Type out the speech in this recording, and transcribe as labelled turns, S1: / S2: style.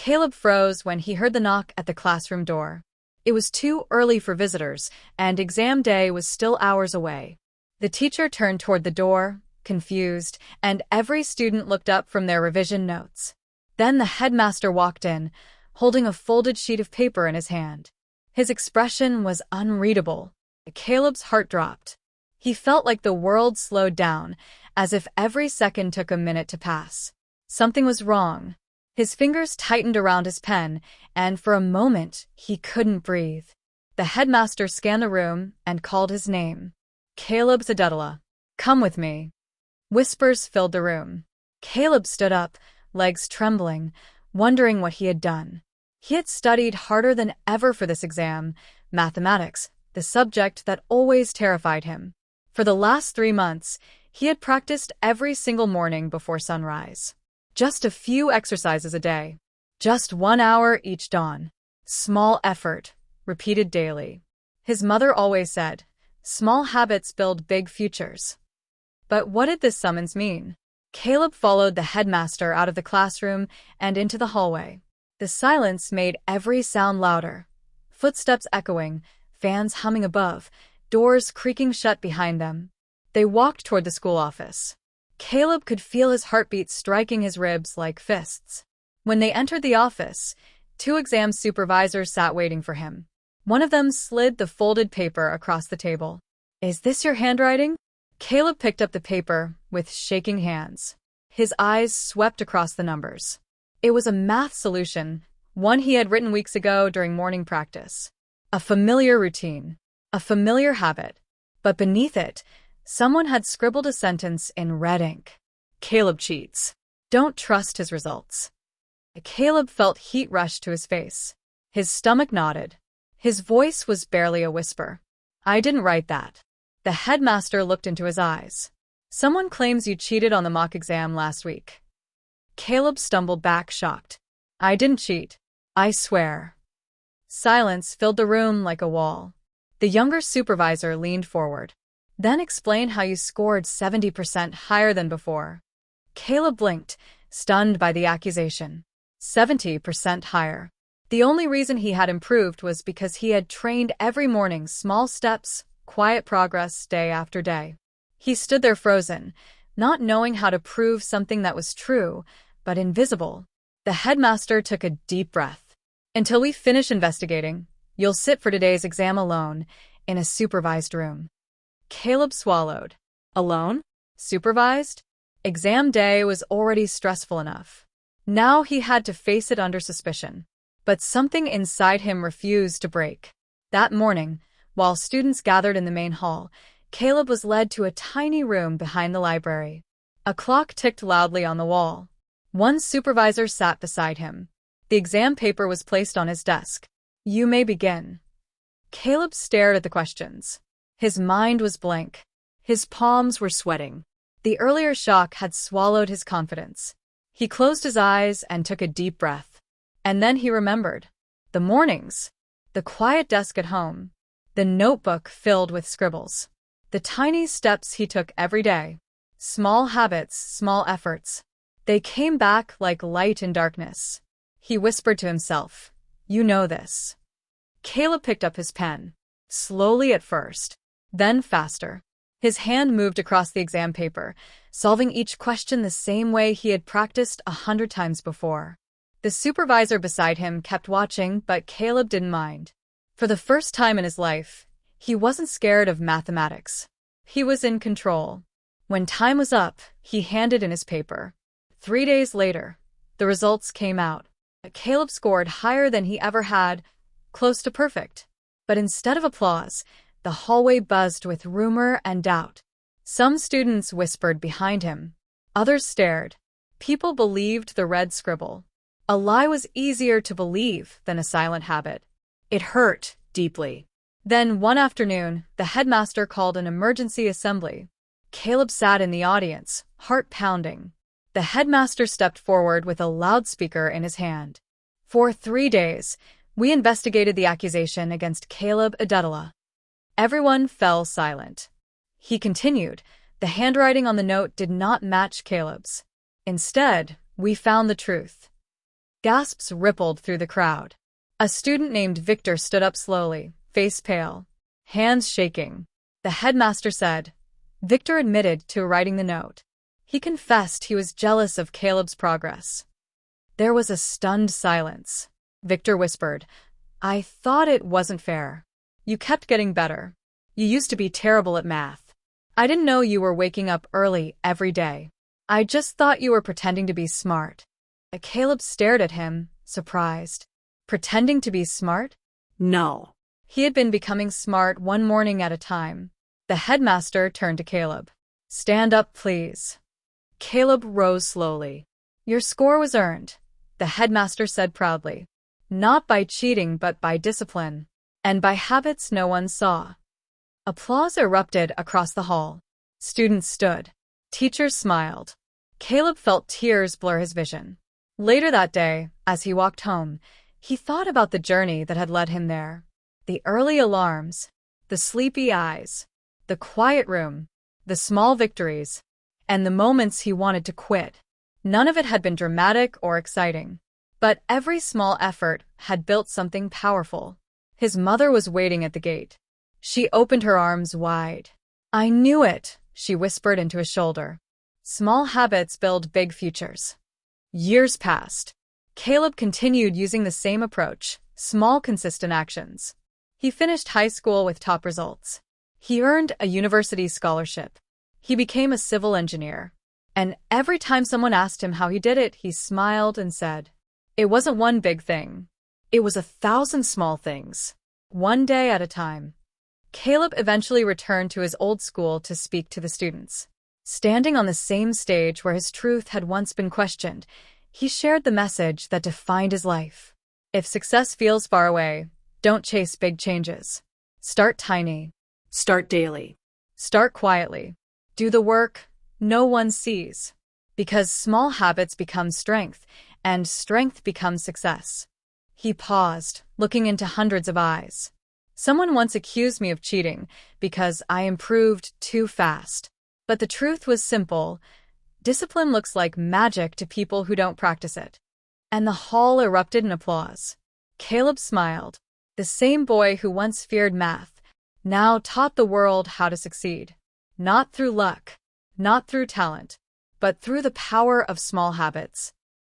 S1: Caleb froze when he heard the knock at the classroom door. It was too early for visitors, and exam day was still hours away. The teacher turned toward the door, confused, and every student looked up from their revision notes. Then the headmaster walked in, holding a folded sheet of paper in his hand. His expression was unreadable. Caleb's heart dropped. He felt like the world slowed down, as if every second took a minute to pass. Something was wrong. His fingers tightened around his pen, and for a moment, he couldn't breathe. The headmaster scanned the room and called his name. Caleb Zadutala. Come with me. Whispers filled the room. Caleb stood up, legs trembling, wondering what he had done. He had studied harder than ever for this exam, mathematics, the subject that always terrified him. For the last 3 months, he had practiced every single morning before sunrise. Just a few exercises a day. Just 1 hour each dawn. Small effort, repeated daily. His mother always said, small habits build big futures. But what did this summons mean? Caleb followed the headmaster out of the classroom and into the hallway. The silence made every sound louder. Footsteps echoing, fans humming above, doors creaking shut behind them. They walked toward the school office. Caleb could feel his heartbeat striking his ribs like fists. When they entered the office, 2 exam supervisors sat waiting for him. One of them slid the folded paper across the table. Is this your handwriting? Caleb picked up the paper with shaking hands. His eyes swept across the numbers. It was a math solution, one he had written weeks ago during morning practice. A familiar routine, a familiar habit. But beneath it, someone had scribbled a sentence in red ink. Caleb cheats. Don't trust his results. Caleb felt heat rush to his face. His stomach knotted. His voice was barely a whisper. I didn't write that. The headmaster looked into his eyes. Someone claims you cheated on the mock exam last week. Caleb stumbled back, shocked. I didn't cheat. I swear. Silence filled the room like a wall. The younger supervisor leaned forward. Then explain how you scored 70% higher than before. Caleb blinked, stunned by the accusation. 70% higher. The only reason he had improved was because he had trained every morning, small steps, quiet progress day after day. He stood there frozen, not knowing how to prove something that was true, but invisible. The headmaster took a deep breath. Until we finish investigating, you'll sit for today's exam alone, in a supervised room. Caleb swallowed. Alone? Supervised? Exam day was already stressful enough. Now he had to face it under suspicion. But something inside him refused to break. That morning, while students gathered in the main hall, Caleb was led to a tiny room behind the library. A clock ticked loudly on the wall. One supervisor sat beside him. The exam paper was placed on his desk. You may begin. Caleb stared at the questions. His mind was blank. His palms were sweating. The earlier shock had swallowed his confidence. He closed his eyes and took a deep breath. And then he remembered. The mornings. The quiet desk at home. The notebook filled with scribbles. The tiny steps he took every day. Small habits, small efforts. They came back like light in darkness. He whispered to himself, you know this. Caleb picked up his pen. Slowly at first. Then faster. His hand moved across the exam paper, solving each question the same way he had practiced 100 times before. The supervisor beside him kept watching, but Caleb didn't mind. For the first time in his life, he wasn't scared of mathematics. He was in control. When time was up, he handed in his paper. 3 days later, the results came out. Caleb scored higher than he ever had, close to perfect. But instead of applause, the hallway buzzed with rumor and doubt. Some students whispered behind him. Others stared. People believed the red scribble. A lie was easier to believe than a silent habit. It hurt deeply. Then one afternoon, the headmaster called an emergency assembly. Caleb sat in the audience, heart pounding. The headmaster stepped forward with a loudspeaker in his hand. For 3 days, we investigated the accusation against Caleb Zadutala. Everyone fell silent. He continued. The handwriting on the note did not match Caleb's. Instead, we found the truth. Gasps rippled through the crowd. A student named Victor stood up slowly, face pale, hands shaking. The headmaster said. Victor admitted to writing the note. He confessed he was jealous of Caleb's progress. There was a stunned silence. Victor whispered, I thought it wasn't fair. You kept getting better. You used to be terrible at math. I didn't know you were waking up early every day. I just thought you were pretending to be smart. Caleb stared at him, surprised. Pretending to be smart?
S2: No.
S1: He had been becoming smart one morning at a time. The headmaster turned to Caleb. Stand up, please. Caleb rose slowly. Your score was earned, the headmaster said proudly. Not by cheating but by discipline. And by habits no one saw. Applause erupted across the hall. Students stood. Teachers smiled. Caleb felt tears blur his vision. Later that day, as he walked home, he thought about the journey that had led him there. The early alarms, the sleepy eyes, the quiet room, the small victories, and the moments he wanted to quit. None of it had been dramatic or exciting, but every small effort had built something powerful. His mother was waiting at the gate. She opened her arms wide. I knew it, she whispered into his shoulder. Small habits build big futures. Years passed. Caleb continued using the same approach, small consistent actions. He finished high school with top results. He earned a university scholarship. He became a civil engineer. And every time someone asked him how he did it, he smiled and said, it wasn't one big thing. It was 1,000 small things, one day at a time. Caleb eventually returned to his old school to speak to the students. Standing on the same stage where his truth had once been questioned, he shared the message that defined his life. If success feels far away, don't chase big changes. Start tiny.
S2: Start daily.
S1: Start quietly. Do the work no one sees. Because small habits become strength, and strength becomes success. He paused, looking into hundreds of eyes. Someone once accused me of cheating because I improved too fast. But the truth was simple. Discipline looks like magic to people who don't practice it. And the hall erupted in applause. Caleb smiled. The same boy who once feared math now taught the world how to succeed. Not through luck, not through talent, but through the power of small habits.